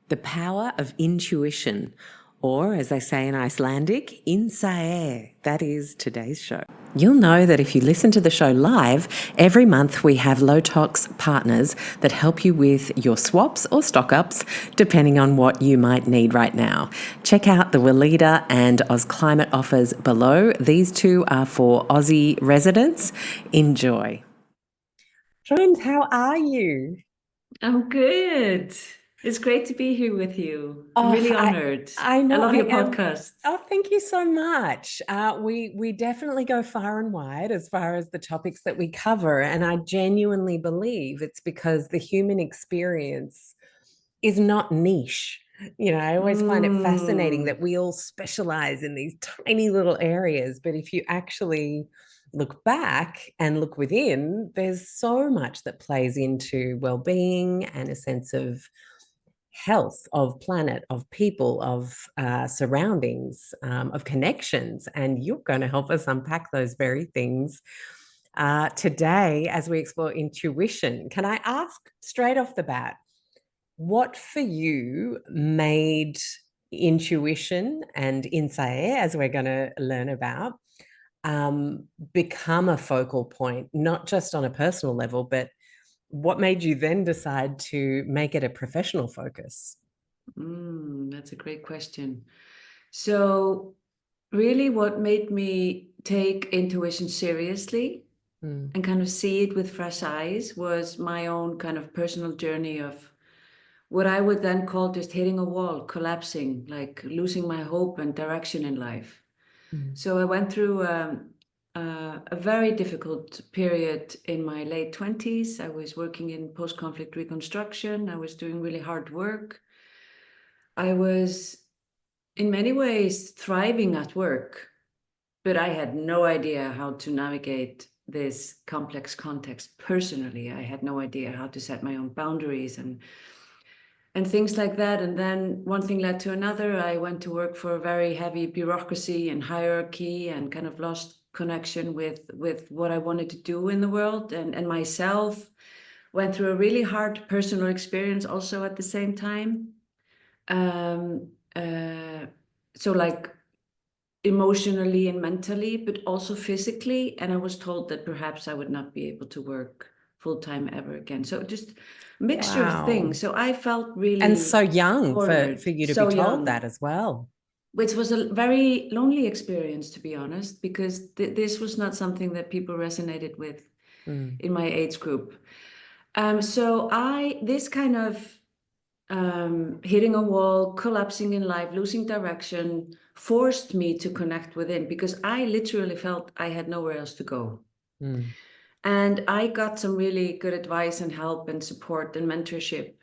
The power of intuition, or as they say in Icelandic, Innsæi. That is today's show. You'll know that if you listen to the show live, every month we have low-tox partners that help you with your swaps or stock-ups, depending on what you might need right now. Check out the Willita and Oz Climate offers below. These two are for Aussie residents. Enjoy. Hrund, how are you? I'm good. It's great to be here with you. I'm Oh, really honored. I know I love I your am. podcast. Oh, thank you so much. We definitely go far and wide as far as the topics that we cover, and I genuinely believe it's because the human experience is not niche. You know, I always find it fascinating that we all specialize in these tiny little areas, but if you actually look back and look within, there's so much that plays into well-being and a sense of health, of planet, of people, of surroundings, of connections. And you're going to help us unpack those very things today as we explore intuition. Can I ask straight off the bat, what for you made intuition and insight, as we're going to learn about, become a focal point, not just on a personal level, but what made you then decide to make it a professional focus? That's a great question. So, really, what made me take intuition seriously and kind of see it with fresh eyes was my own kind of personal journey of what I would then call just hitting a wall, collapsing, like losing my hope and direction in life. So I went through a very difficult period in my late 20s. I was working in post-conflict reconstruction. I was doing really hard work. I was in many ways thriving at work, but I had no idea how to navigate this complex context personally. I had no idea how to set my own boundaries and things like that. And then one thing led to another. I went to work for a very heavy bureaucracy and hierarchy and kind of lost connection with what I wanted to do in the world and myself. Went through a really hard personal experience also at the same time. So like emotionally and mentally, but also physically. And I was told that perhaps I would not be able to work full-time ever again. So just mixture of things. So I felt really and so young cornered, for you to so be told young, that as well. which was a very lonely experience, to be honest, because this was not something that people resonated with in my age group. So this kind of hitting a wall, collapsing in life, losing direction, forced me to connect within because I literally felt I had nowhere else to go. And I got some really good advice and help and support and mentorship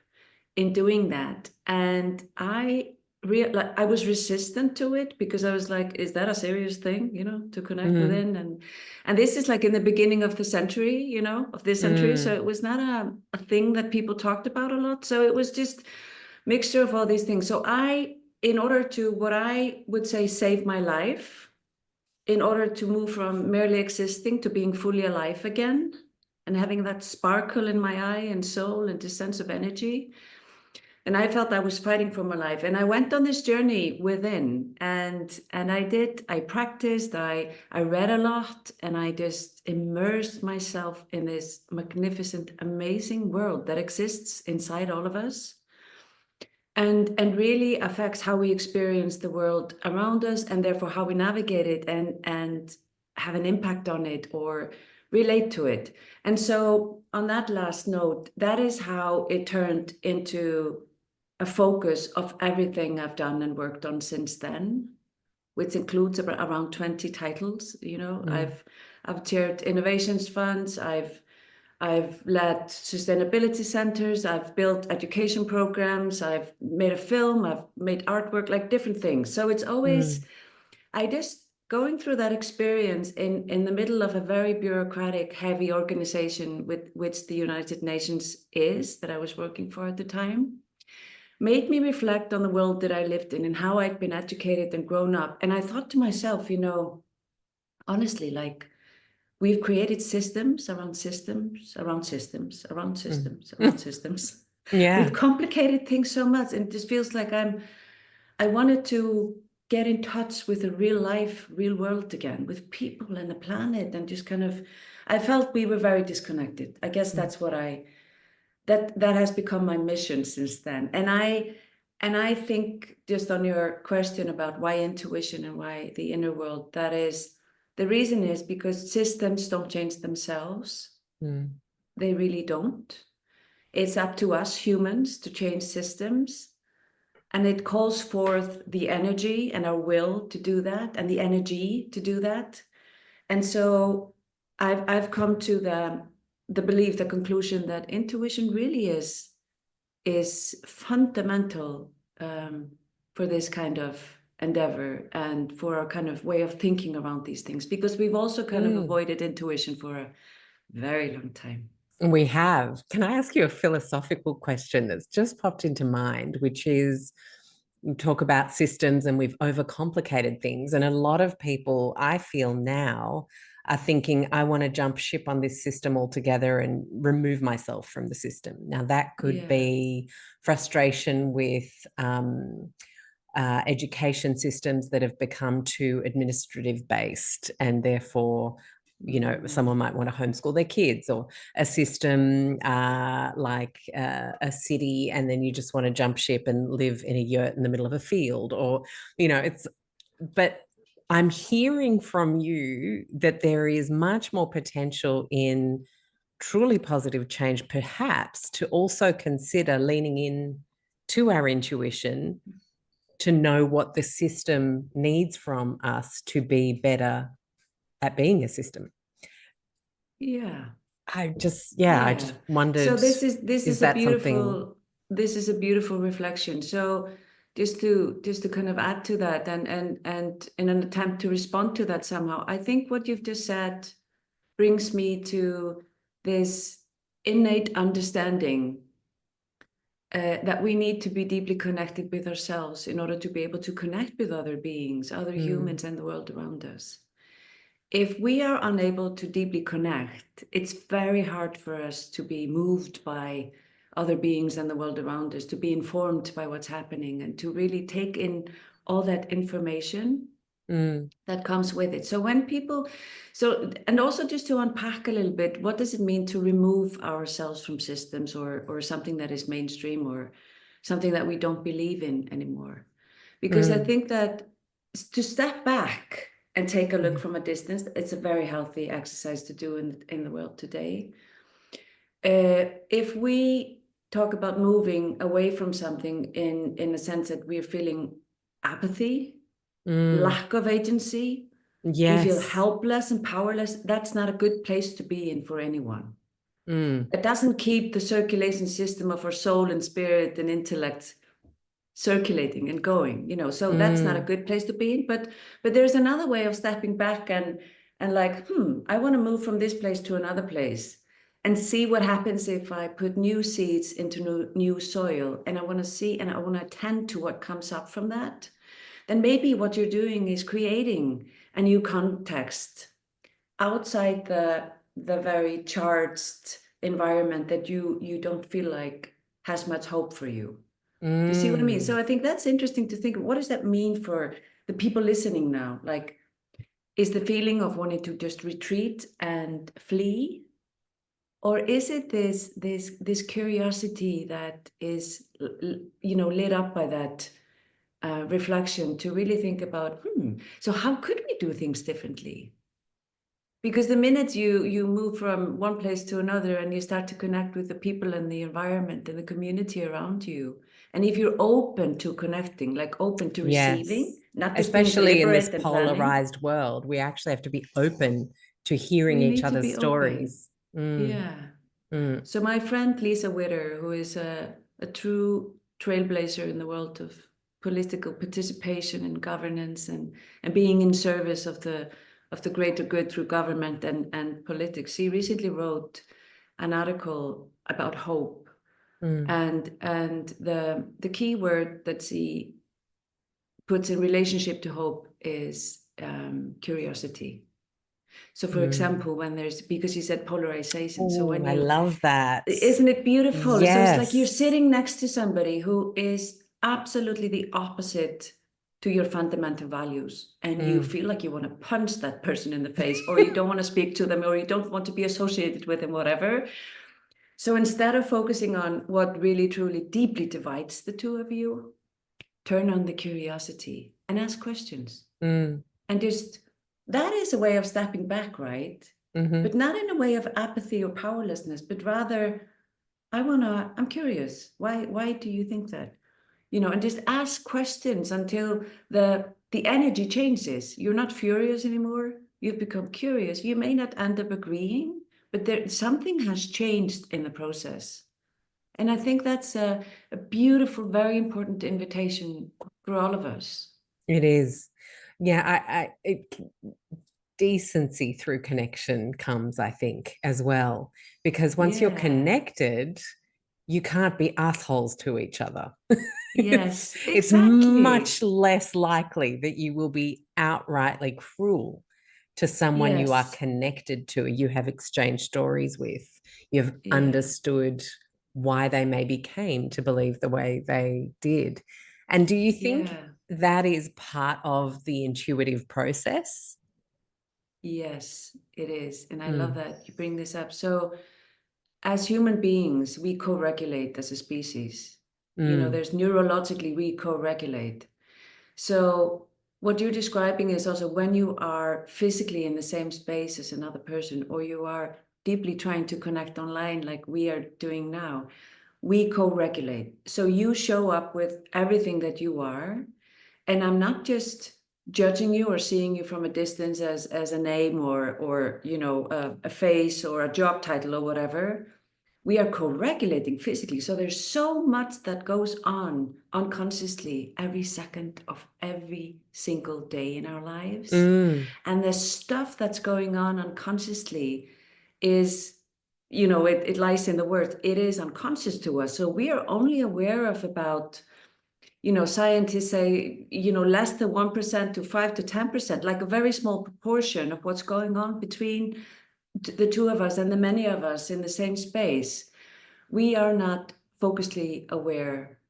in doing that. And I was resistant to it because I was like, is that a serious thing, to connect within? And this is like in the beginning of the century, of this century. So it was not a thing that people talked about a lot. So it was just mixture of all these things. So in order to, what I would say, save my life, in order to move from merely existing to being fully alive again and having that sparkle in my eye and soul and this sense of energy. And I felt I was fighting for my life. And I went on this journey within and I practiced, I read a lot, and I just immersed myself in this magnificent, amazing world that exists inside all of us. And really affects how we experience the world around us and therefore how we navigate it and have an impact on it or relate to it. And so on that last note, that is how it turned into a focus of everything I've done and worked on since then, which includes around 20 titles. I've chaired innovations funds, I've led sustainability centers, I've built education programs, I've made a film, I've made artwork, like different things. So it's always, I just going through that experience in the middle of a very bureaucratic, heavy organization with which the United Nations is, that I was working for at the time, made me reflect on the world that I lived in and how I'd been educated and grown up. And I thought to myself, honestly, like, we've created systems around systems, around systems, around systems, around systems. We've Yeah. complicated things so much, and it just feels like I wanted to get in touch with the real life, real world again, with people and the planet, and just kind of, I felt we were very disconnected. I guess that's what that has become my mission since then. And I think, just on your question about why intuition and why the inner world, that is, the reason is because systems don't change themselves. They really don't. It's up to us humans to change systems. And it calls forth the energy and our will to do that, and the energy to do that. And so I've come to the belief, the conclusion that intuition really is fundamental for this kind of endeavor and for our kind of way of thinking around these things, because we've also kind of avoided intuition for a very long time. We have. Can I ask you a philosophical question that's just popped into mind, which is, we talk about systems and we've overcomplicated things. And a lot of people, I feel now, are thinking, I want to jump ship on this system altogether and remove myself from the system. Now, that could be frustration with education systems that have become too administrative based, and therefore, you know, someone might want to homeschool their kids, or a system like a city, and then you just want to jump ship and live in a yurt in the middle of a field, or, you know, but I'm hearing from you that there is much more potential in truly positive change, perhaps to also consider leaning in to our intuition to know what the system needs from us to be better at being a system. Yeah. I just wondered, So this is a that something? this is a beautiful reflection. So just to kind of add to that, and in an attempt to respond to that somehow, I think what you've just said brings me to this innate understanding that we need to be deeply connected with ourselves in order to be able to connect with other beings, other humans, and the world around us. If we are unable to deeply connect, it's very hard for us to be moved by other beings and the world around us, to be informed by what's happening, and to really take in all that information that comes with it. So when people, and also just to unpack a little bit, what does it mean to remove ourselves from systems or something that is mainstream or something that we don't believe in anymore? Because I think that to step back and take a look from a distance, it's a very healthy exercise to do in the world today. If we talk about moving away from something in a sense that we're feeling apathy, lack of agency, we feel helpless and powerless, that's not a good place to be in for anyone. It doesn't keep the circulation system of our soul and spirit and intellect circulating and going, you know, so that's not a good place to be in. But there's another way of stepping back and like, I want to move from this place to another place and see what happens if I put new seeds into new soil, and I want to see and I want to attend to what comes up from that. Then maybe what you're doing is creating a new context outside the very charged environment that you don't feel like has much hope for you. Do you see what I mean? So I think that's interesting to think, what does that mean for the people listening now? Like, is the feeling of wanting to just retreat and flee? Or is it this curiosity that is, you know, lit up by that reflection to really think about, so how could we do things differently? Because the minute you move from one place to another and you start to connect with the people and the environment and the community around you, and if you're open to connecting, like open to receiving, not just being especially in this deliberate and planning, polarized world, we actually have to be open to hearing we each need to other's be open. stories. Yeah. So my friend Lisa Witter, who is a true trailblazer in the world of political participation and governance and being in service of the greater good through government and politics, she recently wrote an article about hope. And the key word that she puts in relationship to hope is curiosity. So for example, when there's, because you said polarization. So when I you, love that. isn't it beautiful? Yes. So it's like you're sitting next to somebody who is absolutely the opposite to your fundamental values, and you feel like you want to punch that person in the face, or you don't want to speak to them, or you don't want to be associated with them, whatever. So instead of focusing on what really truly deeply divides the two of you, turn on the curiosity and ask questions. And just, that is a way of stepping back, right? But not in a way of apathy or powerlessness, but rather, I'm curious. Why do you think that? You know, and just ask questions until the energy changes. You're not furious anymore. You've become curious. You may not end up agreeing, but something has changed in the process. And I think that's a beautiful, very important invitation for all of us. It is. Yeah, decency through connection comes, I think, as well. Because once you're connected, you can't be assholes to each other. Yes, exactly. It's much less likely that you will be outrightly cruel to someone you are connected to, you have exchanged stories with, you've understood why they maybe came to believe the way they did. And do you think that is part of the intuitive process? Yes, it is. And I love that you bring this up. So as human beings, we co-regulate as a species. You know, there's neurologically, we co-regulate. So what you're describing is also when you are physically in the same space as another person, or you are deeply trying to connect online like we are doing now, we co-regulate. So you show up with everything that you are, and I'm not just judging you or seeing you from a distance as a name or you know, a face or a job title or whatever. We are co-regulating physically. So there's so much that goes on unconsciously every second of every single day in our lives. And the stuff that's going on unconsciously is, you know, it lies in the word, it is unconscious to us. So we are only aware of about, you know, scientists say, you know, less than 1% to 5 to 10%, like a very small proportion of what's going on between the two of us and the many of us in the same space. We are not focusedly aware,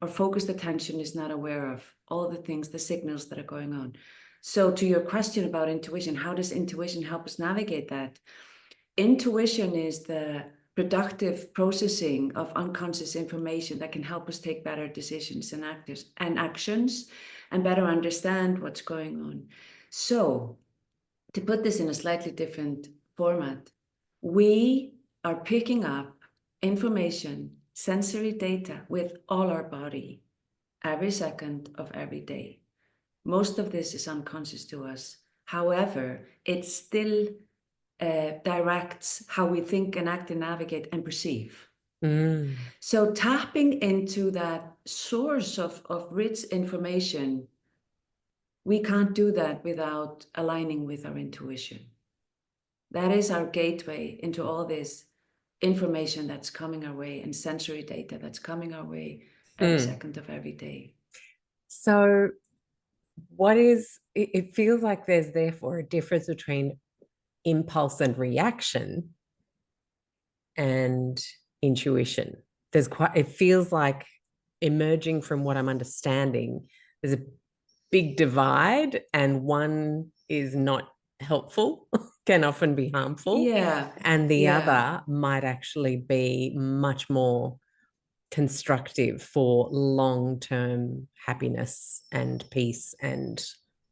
or focused attention is not aware of all the things, the signals that are going on. So to your question about intuition, how does intuition help us navigate that? Intuition is the productive processing of unconscious information that can help us take better decisions and actions and better understand what's going on. So to put this in a slightly different format, we are picking up information, sensory data with all our body every second of every day. Most of this is unconscious to us. However, it still directs how we think and act and navigate and perceive. So tapping into that source of rich information, we can't do that without aligning with our intuition. That is our gateway into all this information that's coming our way and sensory data that's coming our way every second of every day. So it feels like there's therefore a difference between impulse and reaction and intuition. It feels like, emerging from what I'm understanding, there's a big divide, and one is not helpful, can often be harmful. And the other might actually be much more constructive for long-term happiness and peace and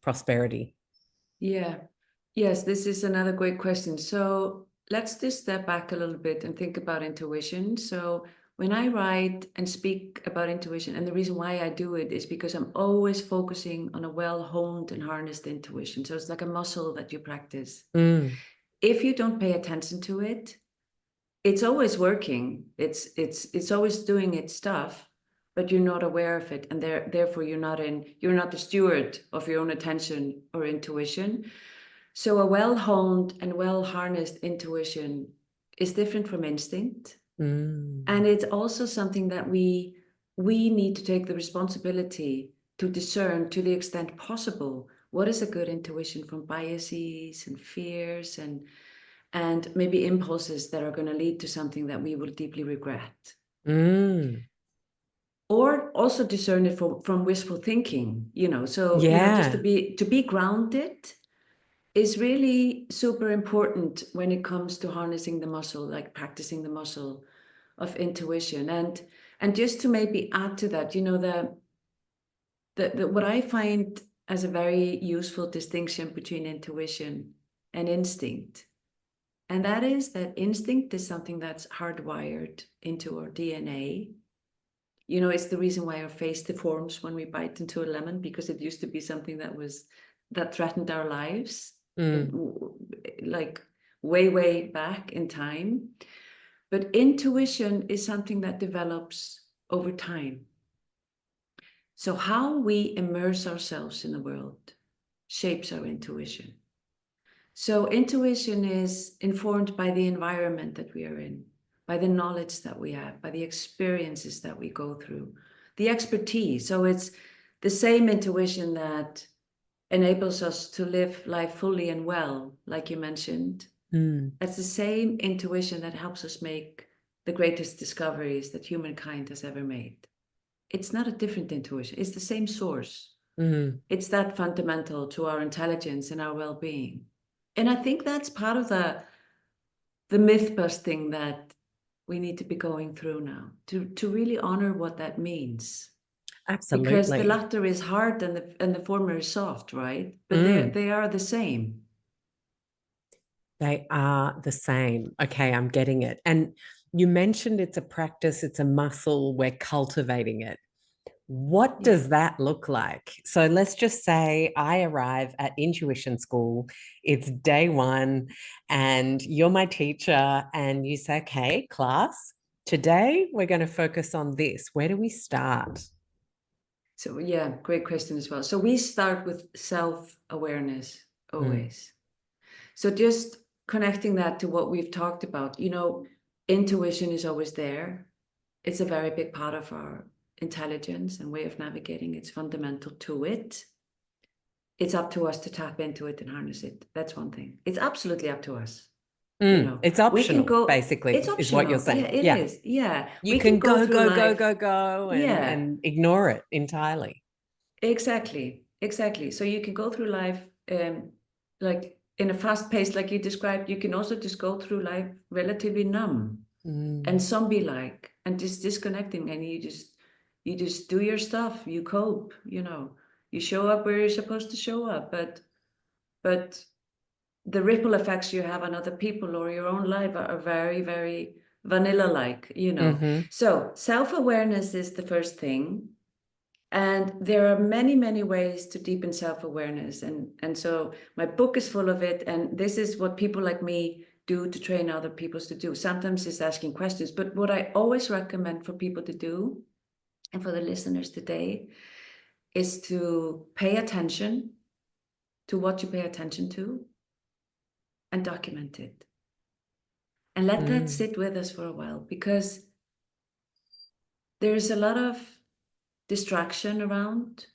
prosperity. Yes, this is another great question. So let's just step back a little bit and think about intuition. So when I write and speak about intuition, and the reason why I do it is because I'm always focusing on a well-honed and harnessed intuition. So it's like a muscle that you practice. If you don't pay attention to it, it's always working. It's always doing its stuff, but you're not aware of it, and therefore you're not the steward of your own attention or intuition. So a well-honed and well-harnessed intuition is different from instinct. And it's also something that we need to take the responsibility to discern to the extent possible what is a good intuition from biases and fears and maybe impulses that are going to lead to something that we will deeply regret. Or also discern it from wishful thinking, so just to be grounded is really super important when it comes to harnessing the muscle, like practicing the muscle of intuition. And just to maybe add to that, the what I find as a very useful distinction between intuition and instinct, and that is that instinct is something that's hardwired into our DNA. It's the reason why our face deforms when we bite into a lemon, because it used to be something that threatened our lives, like way back in time. But intuition is something that develops over time. So how we immerse ourselves in the world shapes our intuition. So intuition is informed by the environment that we are in, by the knowledge that we have, by the experiences that we go through, the expertise. So it's the same intuition that enables us to live life fully and well, like you mentioned. It's the same intuition that helps us make the greatest discoveries that humankind has ever made. It's not a different intuition. It's the same source. It's that fundamental to our intelligence and our well-being. And I think that's part of the myth busting that we need to be going through now, to really honor what that means. Absolutely. Because the latter is hard and the former is soft, right? But they are the same. They are the same. Okay, I'm getting it. And you mentioned it's a practice, it's a muscle, we're cultivating it. What does that look like? So let's just say I arrive at intuition school, it's day one, and you're my teacher, and you say, okay, class, today we're going to focus on this. Where do we start? So yeah, great question as well. So we start with self-awareness always. So just connecting that to what we've talked about, intuition is always there. It's a very big part of our intelligence and way of navigating. It's fundamental to it. It's up to us to tap into it and harness it. That's one thing. It's absolutely up to us. It's optional, we can go, basically, it's optional. Is what you're saying. Yeah, it is. Yeah. You can go and ignore it entirely. Exactly. So you can go through life like in a fast pace, like you described. You can also just go through life relatively numb and zombie-like and just disconnecting, and you just do your stuff. You cope, you show up where you're supposed to show up, but the ripple effects you have on other people or your own life are very, very vanilla-like, So self-awareness is the first thing. And there are many, many ways to deepen self-awareness. And so my book is full of it. And this is what people like me do to train other people to do. Sometimes it's asking questions. But what I always recommend for people to do, and for the listeners today, is to pay attention to what you pay attention to and document it. And let that sit with us for a while, because there's a lot of distraction around.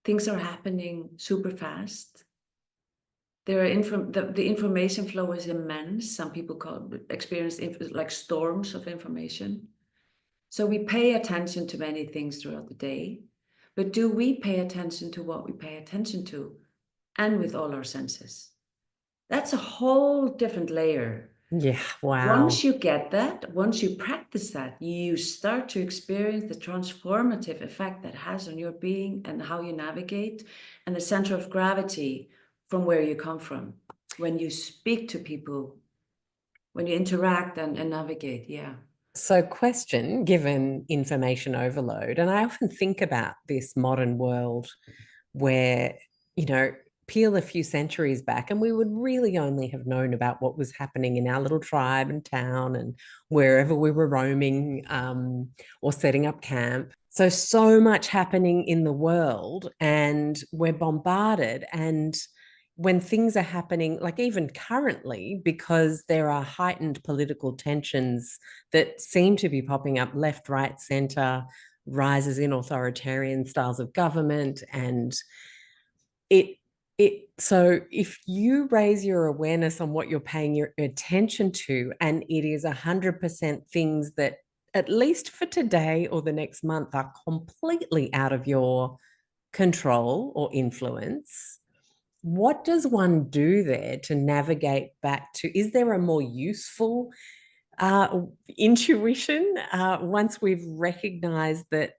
Things are happening super fast. There are the information flow is immense. Some people experience like storms of information. So we pay attention to many things throughout the day, but do we pay attention to what we pay attention to, and with all our senses? That's a whole different layer. Yeah, wow. Once you get that, once you practice that, you start to experience the transformative effect that has on your being and how you navigate, and the center of gravity from where you come from. When you speak to people, when you interact and navigate, yeah. So question, given information overload, and I often think about this modern world where, peel a few centuries back and we would really only have known about what was happening in our little tribe and town and wherever we were roaming or setting up camp. So much happening in the world, and we're bombarded. And when things are happening, like even currently, because there are heightened political tensions that seem to be popping up left, right, center, rises in authoritarian styles of government, and it So if you raise your awareness on what you're paying your attention to, and it is 100% things that, at least for today or the next month, are completely out of your control or influence, what does one do there to navigate back to? Is there a more useful intuition once we've recognized that?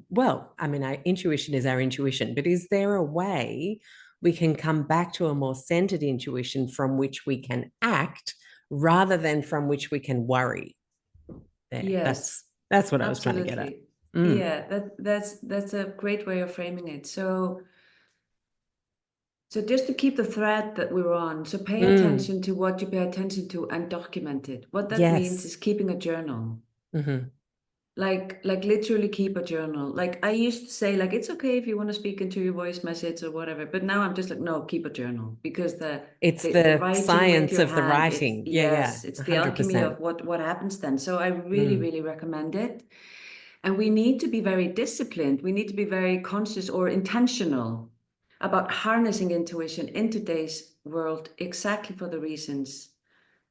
Well, I mean, our intuition is our intuition, but is there a way we can come back to a more centered intuition from which we can act rather than from which we can worry? There, Yes, that's what I was trying to get at. absolutely. Yeah, that's a great way of framing it. So just to keep the thread that we're on, so pay attention to what you pay attention to and document it. What that means is keeping a journal. Like literally keep a journal. Like I used to say, like, it's okay if you want to speak into your voice message or whatever, but now I'm just like, no, keep a journal, because it's the the writing with science your of the hand, it's, writing. yes, it's the alchemy 100%. of what happens then. So I really, really recommend it. And we need to be very disciplined. We need to be very conscious or intentional about harnessing intuition in today's world, exactly for the reasons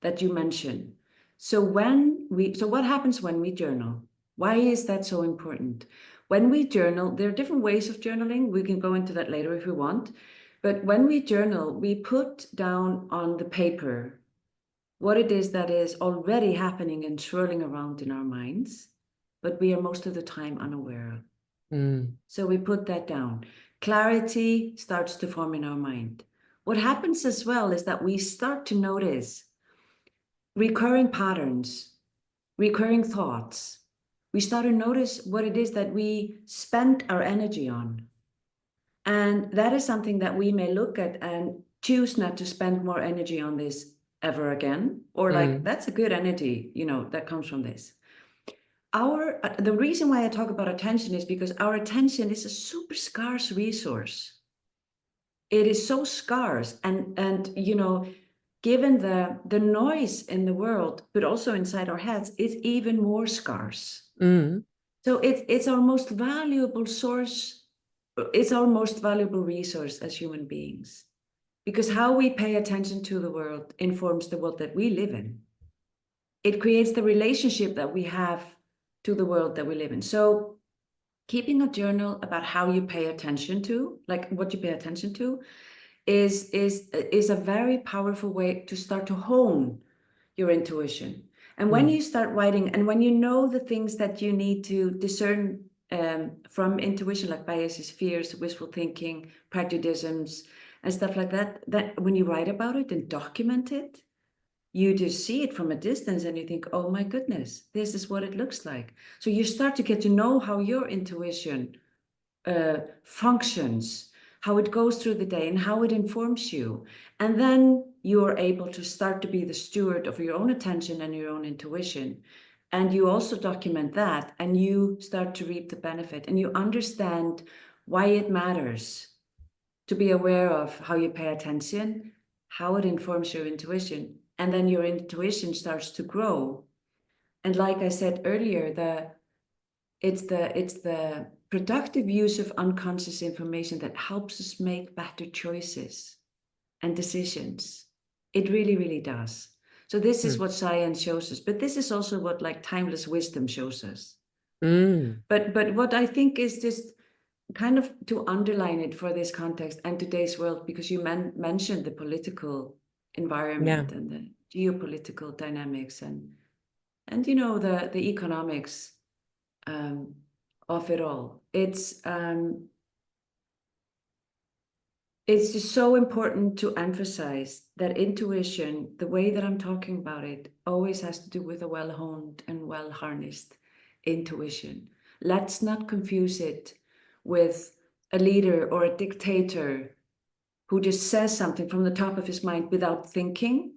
that you mentioned. So what happens when we journal? Why is that so important? When we journal, there are different ways of journaling. We can go into that later if we want. But when we journal, we put down on the paper what it is that is already happening and swirling around in our minds, but we are most of the time unaware of. So we put that down. Clarity starts to form in our mind. What happens as well is that we start to notice recurring patterns, recurring thoughts. We start to notice what it is that we spent our energy on. And that is something that we may look at and choose not to spend more energy on this ever again. Or like, that's a good energy, that comes from this. The reason why I talk about attention is because our attention is a super scarce resource. It is so scarce, and given the noise in the world, but also inside our heads, it's even more scarce. So it's our most valuable source. It's our most valuable resource as human beings, because how we pay attention to the world informs the world that we live in. It creates the relationship that we have to the world that we live in. So keeping a journal about how you pay attention to, like what you pay attention to, is a very powerful way to start to hone your intuition. And when you start writing, and when you know the things that you need to discern from intuition, like biases, fears, wishful thinking, prejudices, and stuff like that, that when you write about it and document it, you just see it from a distance and you think, oh my goodness, this is what it looks like. So you start to get to know how your intuition functions, how it goes through the day and how it informs you. And then you're able to start to be the steward of your own attention and your own intuition. And you also document that, and you start to reap the benefit, and you understand why it matters to be aware of how you pay attention, how it informs your intuition. And then your intuition starts to grow. And like I said earlier, it's the productive use of unconscious information that helps us make better choices and decisions. It really, really does. So this is what science shows us, but this is also what like timeless wisdom shows us. But what I think is just kind of to underline it for this context and today's world, because you mentioned the political environment and the geopolitical dynamics and the economics of it all. It's just so important to emphasize that intuition, the way that I'm talking about it, always has to do with a well-honed and well-harnessed intuition. Let's not confuse it with a leader or a dictator who just says something from the top of his mind without thinking.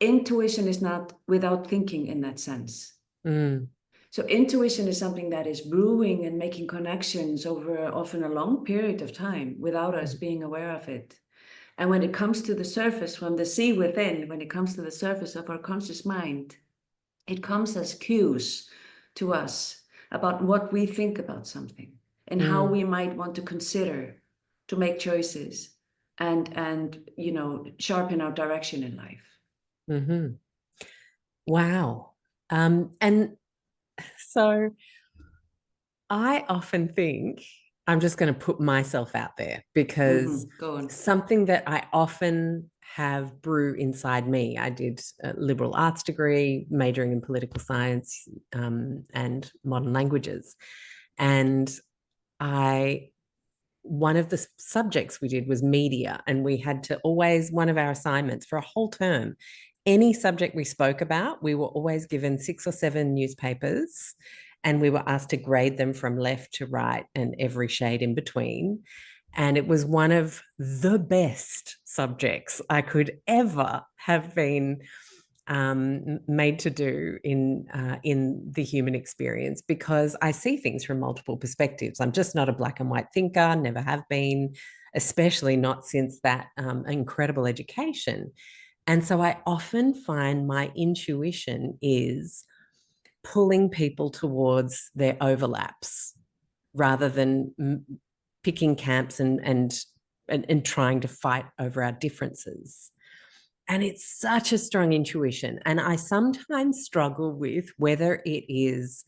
Intuition is not without thinking in that sense. So intuition is something that is brewing and making connections over often a long period of time without us being aware of it. And when it comes to the surface, from the sea within, when it comes to the surface of our conscious mind, it comes as cues to us about what we think about something and how we might want to consider to make choices. and you know, sharpen our direction in life. Mm-hmm. Wow. And so I often think, I'm just going to put myself out there, because Go on. something that I often have brew inside me. I did a liberal arts degree, majoring in political science and modern languages. And one of the subjects we did was media, and we had to always, one of our assignments for a whole term, any subject we spoke about, we were always given 6 or 7 newspapers, and we were asked to grade them from left to right and every shade in between. And it was one of the best subjects I could ever have been made to do in the human experience, because I see things from multiple perspectives. I'm just not a black and white thinker, never have been, especially not since that incredible education. And so I often find my intuition is pulling people towards their overlaps rather than picking camps and trying to fight over our differences. And it's such a strong intuition. And I sometimes struggle with whether it is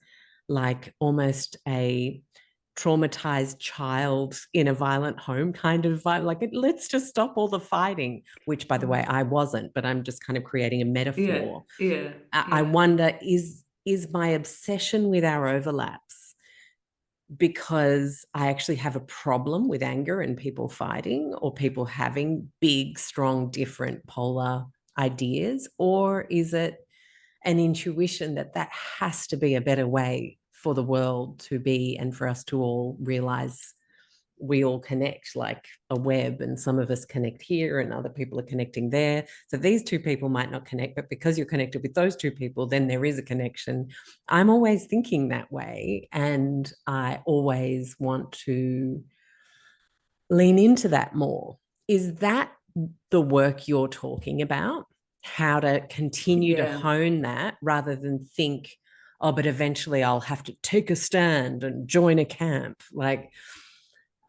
like almost a traumatized child in a violent home kind of vibe, like let's just stop all the fighting, which, by the way, I wasn't, but I'm just kind of creating a metaphor. I wonder, is my obsession with our overlaps because I actually have a problem with anger and people fighting, or people having big, strong, different polar ideas? Or is it an intuition that has to be a better way for the world to be, and for us to all realize we all connect like a web, and some of us connect here and other people are connecting there. So these two people might not connect, but because you're connected with those two people, then there is a connection. I'm always thinking that way, and I always want to lean into that more. Is that the work you're talking about? How to continue to hone that rather than think, oh, but eventually I'll have to take a stand and join a camp. Like,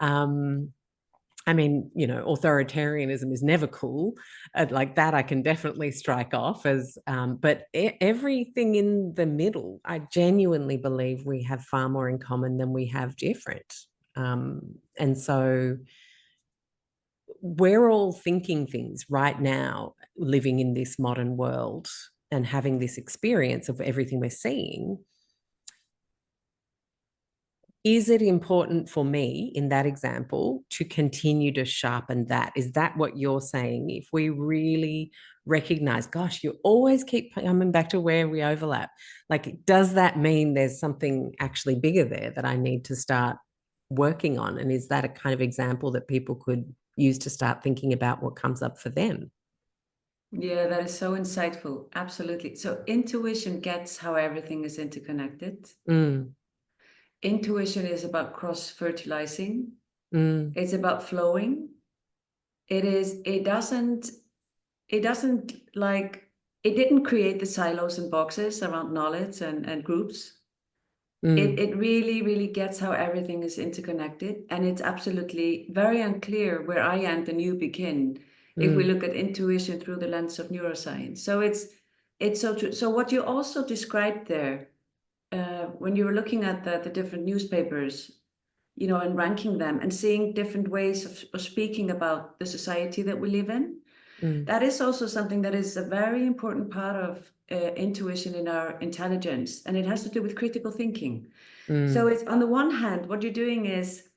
I mean, you know, authoritarianism is never cool. Like that, I can definitely strike off as, but everything in the middle, I genuinely believe we have far more in common than we have different. And so we're all thinking things right now, living in this modern world and having this experience of everything we're seeing. Is it important for me in that example to continue to sharpen that? Is that what you're saying? If we really recognize, gosh, you always keep coming back to where we overlap. Like, does that mean there's something actually bigger there that I need to start working on? And is that a kind of example that people could use to start thinking about what comes up for them? Yeah, that is so insightful. Absolutely. So intuition gets how everything is interconnected. Intuition is about cross-fertilizing. It's about flowing. It doesn't like, it didn't create the silos and boxes around knowledge and groups. It really, really gets how everything is interconnected. And it's absolutely very unclear where I end and you begin if we look at intuition through the lens of neuroscience. So it's so true. So what you also described there, when you were looking at the different newspapers, you know, and ranking them and seeing different ways of speaking about the society that we live in, that is also something that is a very important part of intuition in our intelligence, and it has to do with critical thinking. So it's, on the one hand, what you're doing is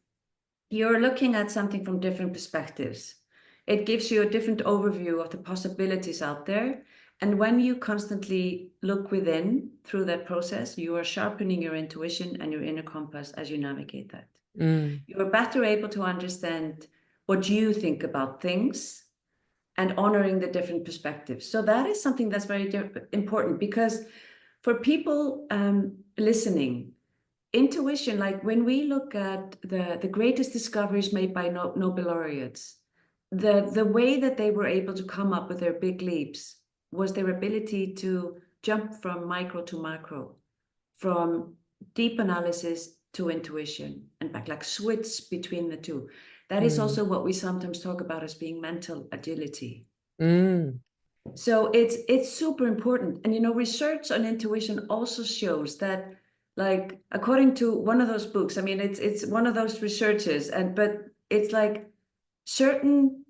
you're looking at something from different perspectives. It gives you a different overview of the possibilities out there. And when you constantly look within through that process, you are sharpening your intuition and your inner compass as you navigate that. You are better able to understand what you think about things and honoring the different perspectives. So that is something that's very important, because for people listening, intuition, like when we look at the greatest discoveries made by Nobel laureates, the way that they were able to come up with their big leaps was their ability to jump from micro to macro, from deep analysis to intuition, and back, like switch between the two. That is also what we sometimes talk about as being mental agility. Mm. So it's super important. And, you know, research on intuition also shows that, like, according to one of those books, I mean, it's one of those researches, but it's like certain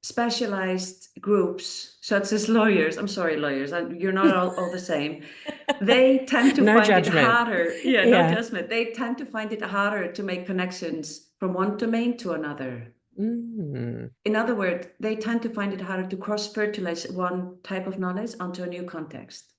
specialized groups, such as lawyers, I'm sorry, lawyers, you're not all the same. They tend to No find it judgment. harder. Yeah, no Yeah. judgment. They tend to find it harder to make connections from one domain to another. Mm. In other words, they tend to find it harder to cross-fertilize one type of knowledge onto a new context.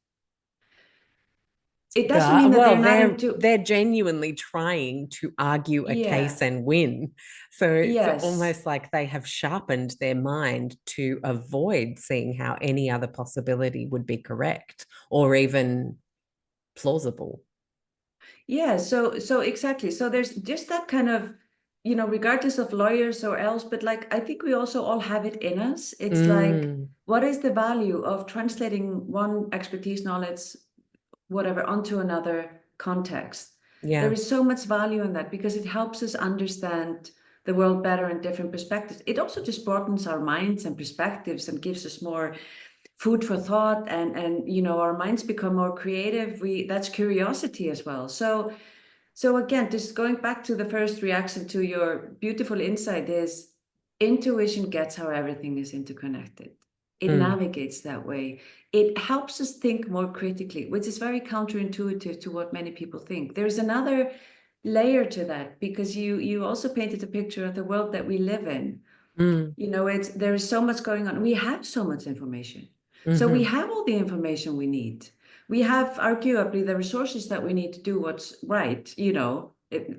It doesn't mean that Well, they're not into... they're genuinely trying to argue a case Yeah. and win. So it's Yes. almost like they have sharpened their mind to avoid seeing how any other possibility would be correct or even plausible. Yeah, so exactly. So there's just that kind of, you know, regardless of lawyers or else, but like I think we also all have it in us. It's like, what is the value of translating one expertise, knowledge, whatever, onto another context? There Yeah. is so much value in that because it helps us understand the world better in different perspectives. It also just broadens our minds and perspectives and gives us more food for thought, and you know, our minds become more creative. That's curiosity as well. So again, just going back to the first reaction to your beautiful insight is intuition gets how everything is interconnected. It navigates that way. It helps us think more critically, which is very counterintuitive to what many people think. There's another layer to that because you also painted a picture of the world that we live in. You know, there is so much going on. We have so much information. So we have all the information we need. We have arguably the resources that we need to do what's right, you know,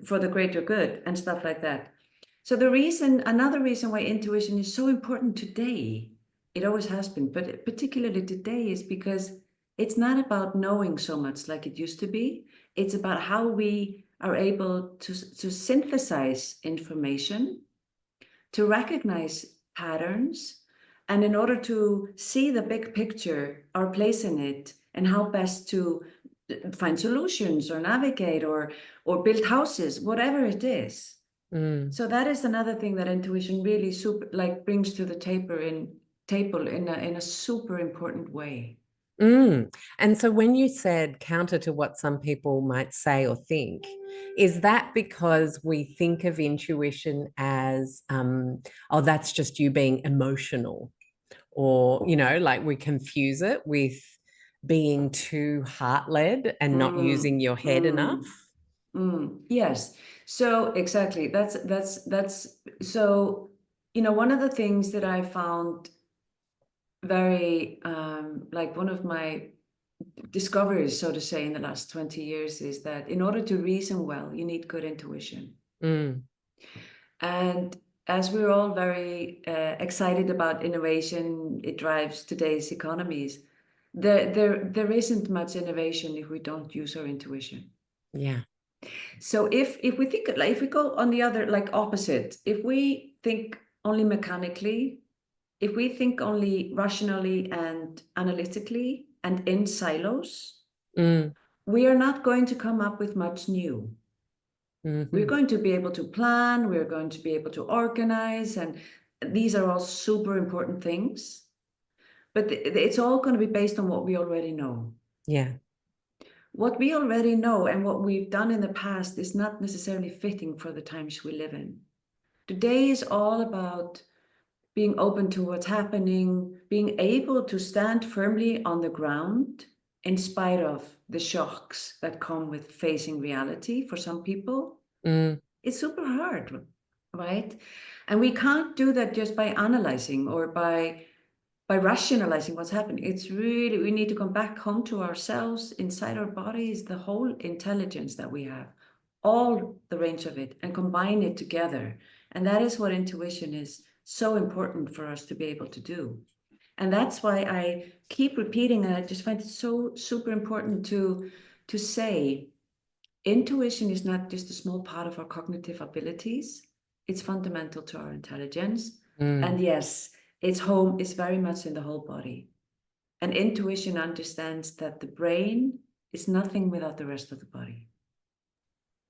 for the greater good and stuff like that. So another reason why intuition is so important today, it always has been, but particularly today, is because it's not about knowing so much like it used to be. It's about how we are able to synthesize information, to recognize patterns, and in order to see the big picture, our place in it, and how best to find solutions or navigate or build houses, whatever it is. So that is another thing that intuition really brings to the table in a super important way. And so when you said counter to what some people might say or think, is that because we think of intuition as, oh, that's just you being emotional? Or, you know, like we confuse it with being too heart-led and not using your head enough? Yes. So exactly. So, you know, one of the things that I found very like one of my discoveries, so to say, in the last 20 years is that in order to reason well, you need good intuition. And as we're all very excited about innovation, it drives today's economies. There isn't much innovation if we don't use our intuition. Yeah. So if we think, like, if we go on the other, like, opposite, if we think only mechanically, if we think only rationally and analytically and in silos, we are not going to come up with much new. We're going to be able to plan, we're going to be able to organize, and these are all super important things. But it's all going to be based on what we already know. Yeah. What we already know and what we've done in the past is not necessarily fitting for the times we live in. Today is all about being open to what's happening, being able to stand firmly on the ground in spite of the shocks that come with facing reality. For some people, it's super hard, right? And we can't do that just by analyzing or by rationalizing what's happening. It's really, we need to come back home to ourselves, inside our bodies, the whole intelligence that we have, all the range of it, and combine it together. And that is what intuition is so important for us to be able to do. And that's why I keep repeating, and I just find it so super important to say, intuition is not just a small part of our cognitive abilities. It's fundamental to our intelligence. And yes, its home is very much in the whole body. And intuition understands that the brain is nothing without the rest of the body.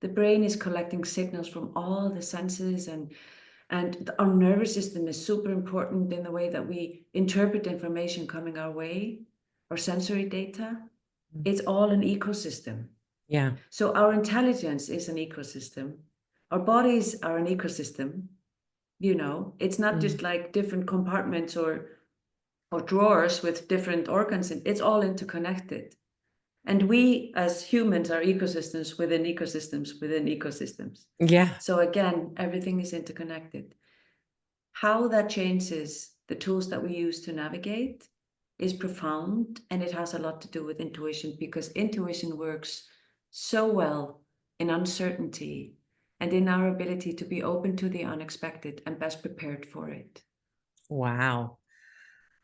The brain is collecting signals from all the senses, and And our nervous system is super important in the way that we interpret information coming our way, or sensory data. It's all an ecosystem. Yeah. So our intelligence is an ecosystem. Our bodies are an ecosystem. It's not just like different compartments or drawers with different organs. It's all interconnected. And we as humans are ecosystems within ecosystems within ecosystems. Yeah. So again, everything is interconnected. How that changes the tools that we use to navigate is profound, and it has a lot to do with intuition, because intuition works so well in uncertainty and in our ability to be open to the unexpected and best prepared for it. Wow.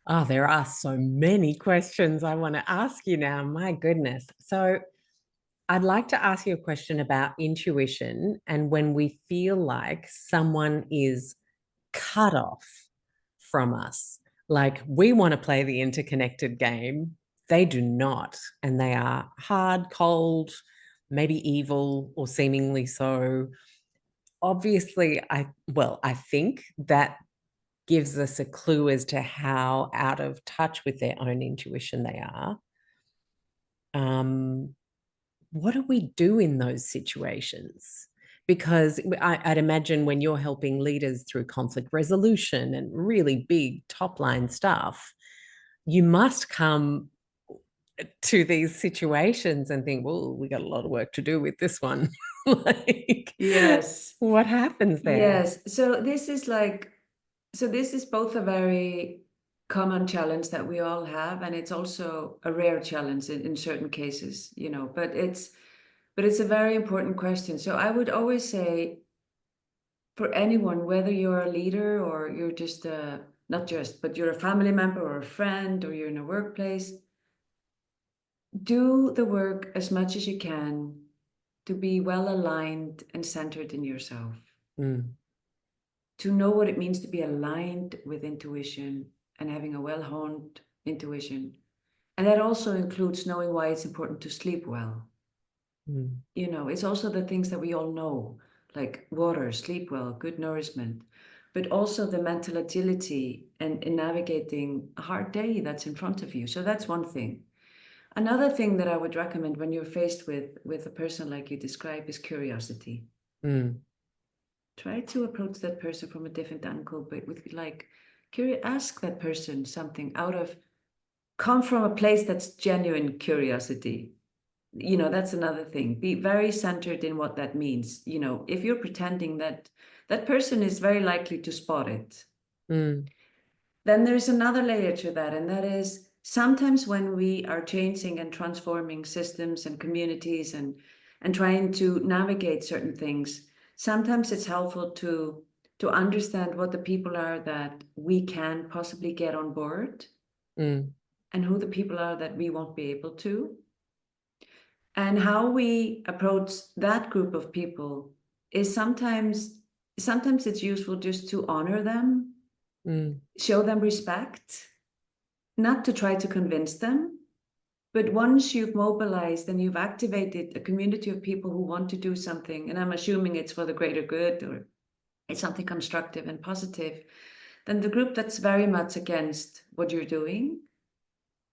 Oh, there are so many questions I want to ask you now. My goodness. So I'd like to ask you a question about intuition and when we feel like someone is cut off from us. Like we want to play the interconnected game. They do not. And they are hard, cold, maybe evil or seemingly so. Obviously, I think that gives us a clue as to how out of touch with their own intuition they are. What do we do in those situations? Because I'd imagine when you're helping leaders through conflict resolution and really big top line stuff, you must come to these situations and think, well, we got a lot of work to do with this one. Like, yes. What happens there? Yes. So this is both a very common challenge that we all have, and it's also a rare challenge in certain cases, but it's a very important question. So I would always say, for anyone, whether you're a leader or you're just but you're a family member or a friend or you're in a workplace, do the work as much as you can to be well aligned and centered in yourself. To know what it means to be aligned with intuition and having a well-honed intuition. And that also includes knowing why it's important to sleep well. It's also the things that we all know, like water, sleep well, good nourishment, but also the mental agility and in navigating a hard day that's in front of you. So that's one thing. Another thing that I would recommend when you're faced with a person like you describe is curiosity. Try to approach that person from a different angle, but with ask that person something come from a place that's genuine curiosity. That's another thing. Be very centered in what that means. If you're pretending, that person is very likely to spot it. Then there's another layer to that, and that is sometimes when we are changing and transforming systems and communities and trying to navigate certain things, sometimes it's helpful to understand what the people are that we can possibly get on board, and who the people are that we won't be able to. And how we approach that group of people is sometimes it's useful just to honor them, show them respect, not to try to convince them. But once you've mobilized and you've activated a community of people who want to do something, and I'm assuming it's for the greater good or it's something constructive and positive, then the group that's very much against what you're doing